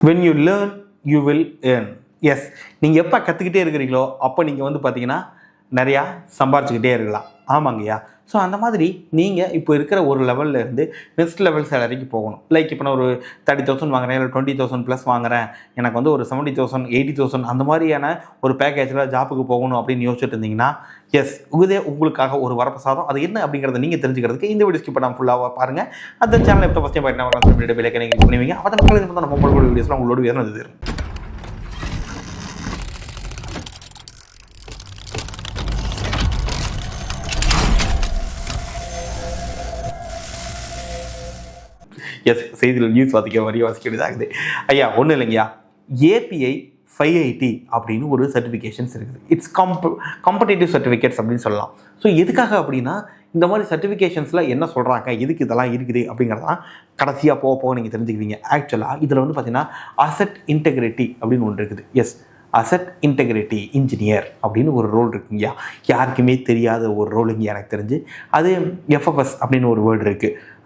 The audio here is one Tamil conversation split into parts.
when you learn you will earn. Yes, நீங்கள் எப்போ கற்றுக்கிட்டே இருக்கிறீங்களோ அப்போ நீங்கள் வந்து பார்த்தீங்கன்னா நிறையா சம்பாரிச்சுக்கிட்டே இருக்கலாம். ஆமாங்கய்யா. ஸோ அந்த மாதிரி நீங்கள் இப்போ இருக்கிற ஒரு லெவலில் இருந்து நெக்ஸ்ட் லெவல் சேலரிக்கு போகணும். லைக் இப்போ நான் ஒரு 30,000 வாங்குறேன், இல்லை 20,000 ப்ளஸ் வாங்குறேன், எனக்கு வந்து ஒரு 70,000 80,000 அந்த மாதிரியான ஒரு பேக்கேஜில் ஜாப்புக்கு போகணும் அப்படின்னு யோசிச்சுட்டு இருந்தீங்கன்னா, எஸ், இதே உங்களுக்காக ஒரு வரப்பிரசாதம். அது என்ன அப்படிங்கிறத நீங்கள் தெரிஞ்சுக்கிறதுக்கு இந்த வீடியோ ஸ்கிப் பண்ணாமல் ஃபுல்லாக பாருங்கள். அந்த சேனல் எப்போ ஃபஸ்ட் டைம் பார்த்தீங்கன்னா விலைக்கு நீங்கள் பண்ணுவீங்க. அப்போ தான் மக்களுக்கு வந்து நம்ம போடக்கூடிய வீடியோஸ்லாம் உங்களோட வேணும் அது தரும். எஸ், செய்தியில் நியூஸ் வாசிக்க வரி வாசிக்க வேண்டியதாகுது. ஐயா ஒன்றும் இல்லைங்கய்யா, API 5IT அப்படின்னு ஒரு சர்டிஃபிகேஷன்ஸ் இருக்குது. இட்ஸ் காம்படேட்டிவ் சர்டிஃபிகேட்ஸ் அப்படின்னு சொல்லலாம். ஸோ எதுக்காக அப்படின்னா, இந்த மாதிரி சர்டிஃபிகேஷன்ஸில் என்ன சொல்கிறாங்க, எதுக்கு இதெல்லாம் இருக்குது அப்படிங்கிறதான் கடைசியாக போக நீங்கள் தெரிஞ்சுக்குவீங்க. ஆக்சுவலாக இதில் வந்து பார்த்தீங்கன்னா அசெட் இன்டெகிரிட்டி அப்படின்னு ஒன்று இருக்குது. எஸ், அசெட் இன்டெகிரிட்டி இன்ஜினியர் அப்படின்னு ஒரு ரோல் இருக்குங்கய்யா. யாருக்குமே தெரியாத ஒரு ரோலுங்க எனக்கு தெரிஞ்சு. அது FFS அப்படின்னு ஒரு வேர்டு இருக்குது,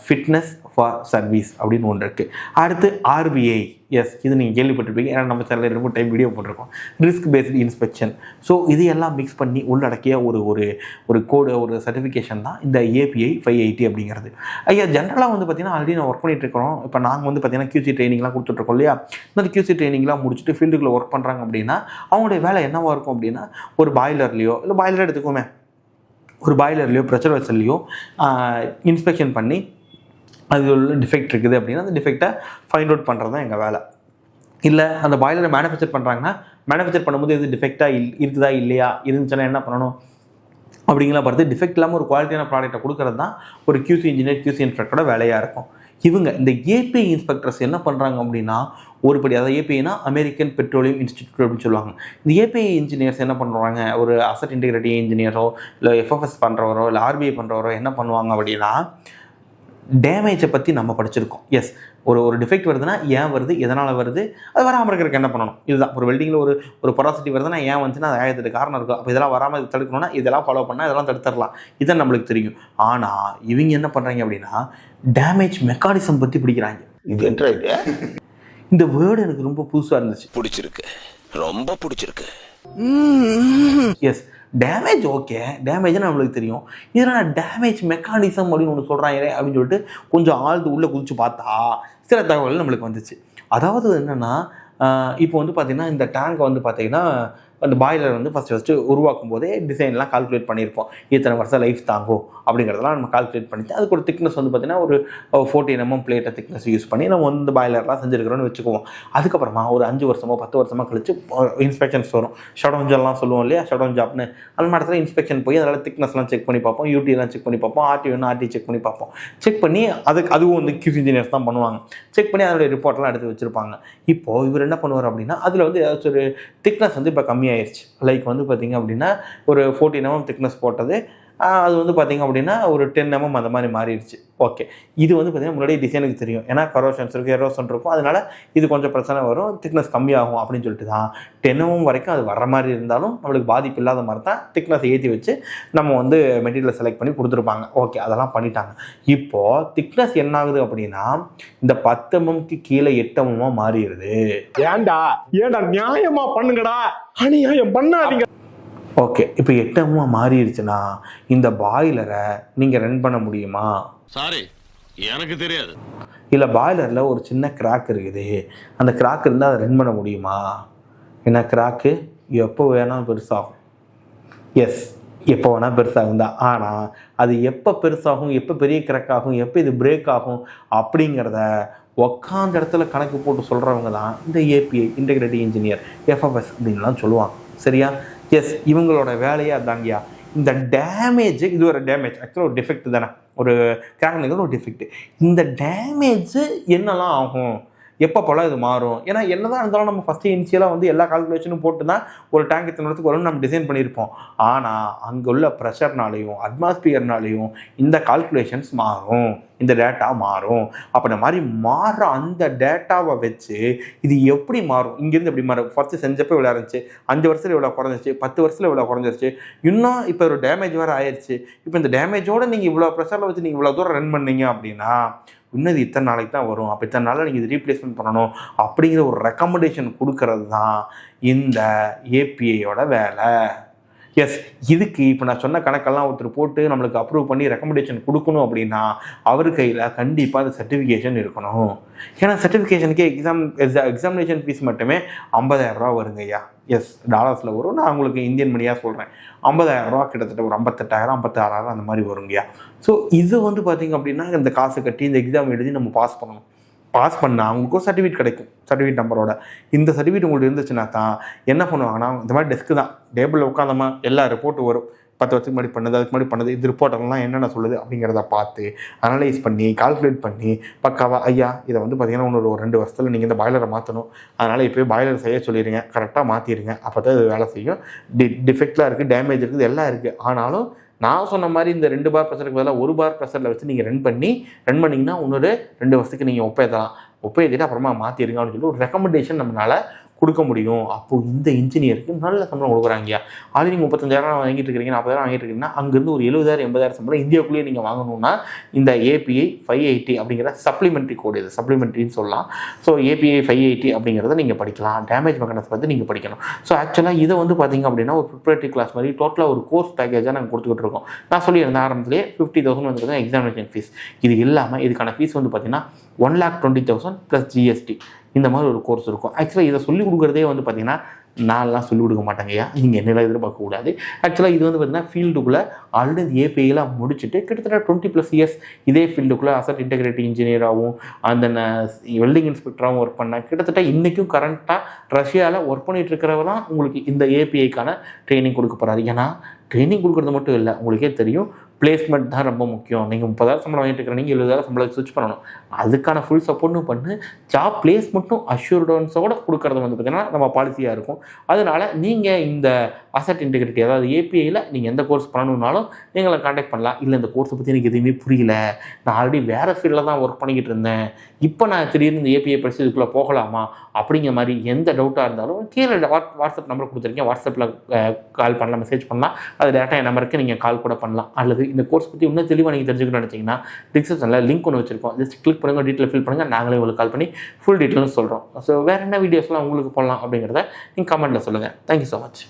ஃபிட்னஸ் ஃபார் சர்வீஸ் அப்படின்னு ஒன்று இருக்குது. அடுத்து RBI. எஸ், இது நீங்கள் கேள்விப்பட்டிருப்பீங்க, ஏன்னா நம்ம சேனலில் 2 டைம் வீடியோ போட்டிருக்கோம். Risk based inspection. ஸோ இது எல்லாம் மிக்ஸ் பண்ணி உள்ளடக்கிய ஒரு கோடு, ஒரு சர்டிஃபிகேஷன் தான் இந்த API 5IT அப்படிங்கிறது. ஐயா ஜென்ரலாக வந்து பார்த்தீங்கன்னா ஆல்ரெடி நான் ஒர்க் பண்ணிட்டு இருக்கிறோம். இப்போ நாங்கள் வந்து பார்த்தீங்கன்னா QC ட்ரைனிங்லாம் கொடுத்துட்ருக்கோம் இல்லையா. இந்த QC ட்ரைனிங்லாம் முடிச்சுட்டு ஃபீல்டுக்குள்ளே ஒர்க் பண்ணுறாங்க அப்படின்னா அவங்களுடைய வேலை என்னவாக இருக்கும் அப்படின்னா, ஒரு பாய்லர்லையோ, இல்லை பாய்லர் எடுத்துக்கோமே, ஒரு பாய்லர்லையோ ப்ரெஷர் வெசல்லையோ இன்ஸ்பெக்ஷன் பண்ணி அது உள்ள டிஃபெக்ட் இருக்குது அப்படின்னா அந்த டிஃபெக்டை ஃபைண்ட் அவுட் பண்ணுறது தான் எங்கள் வேலை. இல்லை அந்த பாய்லரை மேனுஃபேக்சர் பண்ணுறாங்கன்னா மேனுஃபேக்சர் பண்ணும்போது எது டிஃபெக்டாக இருக்குதா இல்லையா, இருந்துச்சுன்னா என்ன பண்ணணும் அப்படிங்கிற பார்த்து டிஃபெக்ட் இல்லாமல் ஒரு குவாலிட்டியான ப்ராடக்ட்டை கொடுக்கறது தான் ஒரு QC இன்ஜினியர், QC இன்ஸ்பெக்டரோட வேலையாக இருக்கும். இவங்க இந்த API இன்ஸ்பெக்டர்ஸ் என்ன பண்ணுறாங்க அப்படின்னா, ஒருபடி, அதாவது APIனா அமெரிக்கன் பெட்ரோலியம் இன்ஸ்டிடியூட் அப்படின்னு சொல்லுவாங்க. இந்த API இன்ஜினியர்ஸ் என்ன பண்ணுறாங்க, ஒரு அசெட் இன்டெகிரிட்டி இன்ஜினியரோ, இல்லை FFS பண்ணுறவரோ, இல்லை RBI பண்ணுறவரோ என்ன பண்ணுவாங்க அப்படின்னா, டேமேஜை பற்றி நம்ம படிச்சிருக்கோம். எஸ், ஒரு டிஃபெக்ட் வருதுன்னா ஏன் வருது, எதனால் வருது, அது வராமல் இருக்கிறதுக்கு என்ன பண்ணணும், இதுதான். ஒரு வெல்டிங்கில் ஒரு பொராசிட்டி வருதுன்னா ஏன் வந்துச்சுன்னா அது 1008 காரணம் இருக்கும். அப்போ இதெல்லாம் வராமல் தடுக்கணும்னா இதெல்லாம் ஃபாலோ பண்ணால் இதெல்லாம் தடுத்துடலாம். இதான் நம்மளுக்கு தெரியும். ஆனால் இவங்க என்ன பண்ணுறாங்க அப்படின்னா, டேமேஜ் மெக்கானிசம் பற்றி பிடிக்கிறாங்க. இது என்ன இது? இந்த வேர்டு எனக்கு ரொம்ப புதுசாக இருந்துச்சு, பிடிச்சிருக்கு, ரொம்ப பிடிச்சிருக்கு. எஸ், டேமேஜ் ஓகே, டேமேஜ்னு நம்மளுக்கு தெரியும். இதனால் டேமேஜ் மெக்கானிசம் அப்படின்னு ஒன்று சொல்கிறாங்க அப்படின்னு சொல்லிட்டு கொஞ்சம் ஆழ்ந்து உள்ளே குதிச்சு பார்த்தா சில தகவல் நம்மளுக்கு வந்துச்சு. அதாவது என்னென்னா, இப்போ வந்து பார்த்திங்கன்னா இந்த டேங்கை வந்து பார்த்திங்கன்னா அந்த பாய்லர் வந்து ஃபஸ்ட்டு உருவாக்கும் போதே டிசைன்லாம் கால்குலேட் பண்ணியிருப்போம். இத்தனை வருஷம் லைஃப் தாங்கும் அப்படிங்கிறதெல்லாம் நம்ம கால்குலேட் பண்ணிட்டு அதுக்கு ஒரு திக்னஸ் வந்து பார்த்திங்கன்னா ஒரு 14 mm பிளேட்டை திக்னஸ் யூஸ் பண்ணி நம்ம வந்து பாய்லர்லாம் செஞ்சுருக்கிறோன்னு வச்சுக்குவோம். அதுக்கப்புறமா ஒரு 5 வருஷமோ 10 வருஷமோ கழிச்சு இன்ஸ்பெக்ஷன்ஸ் வரும். ஷடவுன் ஜாப்லாம் சொல்லுவோம் இல்லையா, ஷடவுன் ஜாப்னு. அந்த இடத்துல இன்ஸ்பெக்ஷன் போய் அதனால் திக்னஸ்லாம் செக் பண்ணி பார்ப்போம், UTலாம் செக் பண்ணி பார்ப்போம், RT வேணும் RT செக் பண்ணி பார்ப்போம். செக் பண்ணி அதுவும் வந்து QC இன்ஜினியர்ஸ் தான் பண்ணுவாங்க. செக் பண்ணி அதோடைய ரிப்போர்ட்லாம் எடுத்து வச்சுருப்பாங்க. இப்போது இவர் என்ன பண்ணுவார் அப்படின்னா, அதில் வந்து ஏதாச்சும் ஒரு திக்னஸ் வந்து இப்போ கம்மியாயிருச்சு. லைக் வந்து பார்த்திங்க அப்படின்னா ஒரு 14 mm திக்னஸ் போட்டது, அது வந்து பார்த்திங்க அப்படின்னா ஒரு 10 mm அந்த மாதிரி மாறிடுச்சு. ஓகே, இது வந்து பார்த்திங்கன்னா முன்னாடியே டிசைனுக்கு தெரியும், ஏன்னா கரோஷன்ஸ் இருக்குது, எரோஷன் இருக்கும், அதனால் இது கொஞ்சம் பிரச்சனை வரும், திக்னஸ் கம்மியாகும் அப்படின்னு சொல்லிட்டு தான் 10 mm வரைக்கும் அது வர மாதிரி இருந்தாலும் நம்மளுக்கு பாதிப்பு இல்லாத மாதிரி தான் திக்னஸ் ஏற்றி வச்சு நம்ம வந்து மெட்டீரியலை செலக்ட் பண்ணி கொடுத்துருப்பாங்க. ஓகே, அதெல்லாம் பண்ணிட்டாங்க. இப்போது திக்னஸ் என்ன ஆகுது அப்படின்னா, இந்த 10 mmக்கு கீழே 8 mm மாறிடுது. ஏண்டா நியாயமா பண்ணுங்கடா, அநியாயம் பண்ணாதீங்க. ஓகே, இப்போ 8 mm மாறிடுச்சுன்னா இந்த பாய்லரை நீங்கள் ரன் பண்ண முடியுமா? சாரி, எனக்கு தெரியாது. இல்லை பாய்லரில் ஒரு சின்ன கிராக் இருக்குது, அந்த கிராக் இருந்தால் அதை ரன் பண்ண முடியுமா? ஏன்னா கிராக்கு எப்போ வேணாலும் பெருசாகும். எஸ், எப்போ வேணால் பெருசாகும் தான். ஆனால் அது எப்போ பெருசாகும், எப்போ பெரிய கிராக் ஆகும், எப்போ இது பிரேக் ஆகும் அப்படிங்கிறத உக்காந்த இடத்துல கணக்கு போட்டு சொல்கிறவங்க தான் இந்த API இன்டெகிரிட்டி இன்ஜினியர், FFS அப்படின்லாம் சொல்லுவாங்க. சரியா? எஸ், இவங்களோட வேலையே அதாங்கயா. இந்த டேமேஜ், இது ஒரு டேமேஜ், ஆக்சுவலாக ஒரு டிஃபெக்ட் தானே, ஒரு கிராக்ங்கிறது ஒரு டிஃபெக்ட். இந்த டேமேஜ் என்னெல்லாம் ஆகும், எப்போ போல் இது மாறும்? ஏன்னா என்ன தான் இருந்தாலும் நம்ம ஃபஸ்ட்டு இனிஷியலாக வந்து எல்லா கால்குலேஷனும் போட்டு தான் ஒரு டேங்க் இத்தனை இடத்துக்கு வரும்னு நம்ம டிசைன் பண்ணியிருப்போம். ஆனால் அங்கே உள்ள ப்ரெஷர்னாலையும் அட்மாஸ்பியர்னாலையும் இந்த கால்குலேஷன்ஸ் மாறும், இந்த டேட்டா மாறும். அப்போ இந்த மாதிரி மாறுற அந்த டேட்டாவை வச்சு இது எப்படி மாறும், இங்கேருந்து எப்படி மாறும், ஃபஸ்ட்டு செஞ்சப்போ இவ்வளோ இருந்துச்சு, 5 வருஷத்தில் இவ்வளோ குறைஞ்சிச்சு, 10 வருஷத்தில் இவ்வளோ குறைஞ்சிருச்சு, இன்னும் இப்போ ஒரு டேமேஜ் வேறு ஆயிடுச்சு. இப்போ இந்த டேமேஜோடு நீங்கள் இவ்வளோ ப்ரெஷரில் வச்சு நீங்கள் இவ்வளோ தூரம் ரன் பண்ணீங்க அப்படின்னா இன்னும் இத்தனை நாளைக்கு தான் வரும், அப்போ இத்தனை நாளில் நீங்கள் இது ரீப்ளேஸ்மெண்ட் பண்ணணும் அப்படிங்கிற ஒரு ரெக்கமெண்டேஷன் கொடுக்கறது தான் இந்த ஏபிஐயோட வேலை. எஸ், இதுக்கு இப்போ நான் சொன்ன கணக்கெல்லாம் ஒருத்தர் போட்டு நம்மளுக்கு அப்ரூவ் பண்ணி ரெக்கமெண்டேஷன் கொடுக்கணும் அப்படின்னா அவர் கையில் கண்டிப்பாக அந்த சர்டிஃபிகேஷன் இருக்கணும். ஏன்னா சர்டிஃபிகேஷனுக்கே எக்ஸாமினேஷன் ஃபீஸ் மட்டுமே 50,000 ரூபா வருங்க ஐயா. எஸ், டாலர்ஸில் வரும், நான் உங்களுக்கு இந்தியன் மணியாக சொல்கிறேன். 50,000 ரூபா கிட்டத்தட்ட ஒரு 58,000 56,000 அந்த மாதிரி வருங்கய்யா. ஸோ இது பார்த்திங்க அப்படின்னா இந்த காசு கட்டி இந்த எக்ஸாம் எழுதி நம்ம பாஸ் பண்ணணும். பாஸ் பண்ணால் அவங்களுக்கும் சர்டிஃபிகேட் கிடைக்கும், சர்டிஃபிகேட் நம்பரோட. இந்த சர்டிஃபிகேட் உங்களுக்கு இருந்துச்சுன்னா தான் என்ன பண்ணுவாங்கன்னா, இந்த மாதிரி டெஸ்க்கு தான் டேபிளில் உட்காந்தோமா எல்லா ரிப்போர்ட்டு வரும், 10 வருஷத்துக்கு முன்னாடி பண்ணது, அதுக்கு முன்னாடி பண்ணது, இது ரிப்போர்ட்டெல்லாம் என்னென்ன சொல்லுது அப்படிங்கிறத பார்த்து அனலைஸ் பண்ணி கால்குலேட் பண்ணி பக்காவா ஐயா இதை பார்த்திங்கன்னா இன்னொரு 2 வருஷத்தில் நீங்கள் இந்த பாய்லரை மாற்றணும், அதனால் இப்போயே பாய்லர் செய்ய சொல்லிடுங்க, கரெக்டாக மாற்றிடுங்க, அப்போ தான் இது வேலை செய்யும். டிஃபெக்ட்லாம் இருக்குது, டேமேஜ் இருக்குது, எல்லாம் இருக்குது. ஆனாலும் நான் சொன்ன மாதிரி இந்த 2 பார் ப்ரெஷருக்கு பதிலாக 1 பார் ப்ரெஷரில் வச்சு நீங்கள் ரன் பண்ணிங்கன்னா இன்னொரு 2 வருஷத்துக்கு நீங்கள் ஒப்பேற்றிட்டு அப்புறமா மாற்றிடுங்க அப்படின்னு சொல்லி ஒரு ரெக்கமெண்டேஷன் நம்மளால் கொடுக்க முடியும். அப்போது இந்த இன்ஜினியருக்கு நல்ல சம்பளம் கொடுக்குறாங்கய்யா. ஆல்ரெடி நீங்கள் 35,000 வாங்கிட்டு இருக்கிறீங்க, 40,000 வாங்கிட்டு இருக்கீங்கன்னா அங்கேருந்து ஒரு 70,000 80,000 சம்பளம் இந்தியாவுக்குள்ளேயே நீங்கள் வாங்கணும்னா இந்த API 580 அப்படிங்கிற சப்ளிமெண்ட்ரி கோடு, இது சப்ளிமெண்ட்ரின்னு சொல்லலாம். ஸோ API 580 அப்படிங்கிறத நீங்கள் படிக்கலாம். டேமேஜ் மெக்கானிசம் பற்றி நீங்கள் படிக்கணும். ஸோ ஆக்சுவலாக இதை பார்த்திங்க அப்படின்னா ஒரு ப்ரிப்பரேட்டரி கிளாஸ் மாதிரி டோட்டலாக ஒரு கோர்ஸ் பேக்கேஜாக நாங்கள் கொடுத்துக்கிட்டு இருக்கோம். நான் சொல்லியிருந்தேன் ஆரம்பத்திலே 50,000 வந்து எக்ஸாமினேஷன் ஃபீஸ். இது இல்லாமல் இதுக்கான ஃபீஸ் பார்த்திங்கன்னா 1,20,000 + GST இந்த மாதிரி ஒரு கோர்ஸ் இருக்கும். ஆக்சுவலாக இதை சொல்லிக் கொடுக்குறதே பார்த்திங்கன்னா நான்லாம் சொல்லிக் கொடுக்க மாட்டாங்கய்யா, நீங்கள் என்னெல்லாம் எதிர்பார்க்கக்கூடாது. ஆக்சுவலாக இது பார்த்திங்கன்னா ஃபீல்டுக்குள்ளே ஆல்ரெடி ஏபிஐலாம் முடிச்சுட்டு கிட்டத்தட்ட 20+ இயர்ஸ் இதே ஃபீல்டுக்குள்ளே அசட் இன்டெகிரிட்டி இன்ஜினியராகவும் அந்த வெல்டிங் இன்ஸ்பெக்டராகவும் ஒர்க் பண்ண, கிட்டத்தட்ட இன்றைக்கும் கரண்ட்டாக ரஷ்யாவில் ஒர்க் பண்ணிகிட்டு இருக்கிறவர் தான் உங்களுக்கு இந்த ஏபிஐக்கான ட்ரைனிங் கொடுக்க போகிறாரு. ஏன்னா ட்ரைனிங் கொடுக்குறது மட்டும் இல்லை, உங்களுக்கே தெரியும் பிளேஸ்மெண்ட் தான் ரொம்ப முக்கியம். நீங்கள் 30,000 சம்பளம் வாங்கிட்டு இருக்கிற நீங்கள் 70,000 சம்பளத்துக்கு ஸ்விட்ச் பண்ணணும். அதுக்கான ஃபுல் சப்போர்ட்டும் பண்ணு, ஜாப் பிளேஸ்மெண்ட்டும் அஷ்யூரன்ஸோட கொடுக்குறது பார்த்திங்கன்னா நம்ம பாலிசியாக இருக்கும். அதனால் நீங்கள் இந்த அசட் இன்டெகிரிட்டி அதாவது ஏபிஐயில் நீங்கள் எந்த கோர்ஸ் பண்ணணுன்னாலும் நீங்களை காண்டாக்ட் பண்ணலாம். இல்லை இந்த கோர்ஸை பற்றி எனக்கு எதுவுமே புரியல, நான் ஆல்ரெடி வேறு ஃபீல்டில் தான் ஒர்க் பண்ணிக்கிட்டு இருந்தேன், இப்போ நான் திடீர்னு இந்த ஏபிஐ படித்து இதுக்குள்ளே போகலாமா அப்படிங்கிற மாதிரி எந்த டவுட்டாக இருந்தாலும் கீழே வாட்ஸ்அப் நம்பர் கொடுத்துருக்கேன், வாட்ஸ்அப்பில் கால் பண்ணலாம், மெசேஜ் பண்ணலாம். அது டேரெக்டாக என் நம்பருக்கு நீங்கள் கால் கூட பண்ணலாம். அல்லது இந்த கோர்ஸ் பற்றி இன்னும் தெளிவாக நீங்கள் தெரிஞ்சுக்கணும்னு நினச்சிங்கன்னா டிஸ்கிரிப்ஷனில் லிங்க் ஒன்று வச்சுருக்கோம், ஜஸ்ட் கிளிக் பண்ணுங்கள், டீட்டெயில் ஃபில் பண்ணுங்கள், நாங்களே உங்களுக்கு கால் பண்ணி ஃபுல் டீட்டெயில்னு சொல்கிறோம். ஸோ வேறு என்ன வீடியோஸ்லாம் உங்களுக்கு போடலாம் அப்படிங்கிறத நீங்கள் கமெண்ட்டில் சொல்லுங்கள். Thank you so much.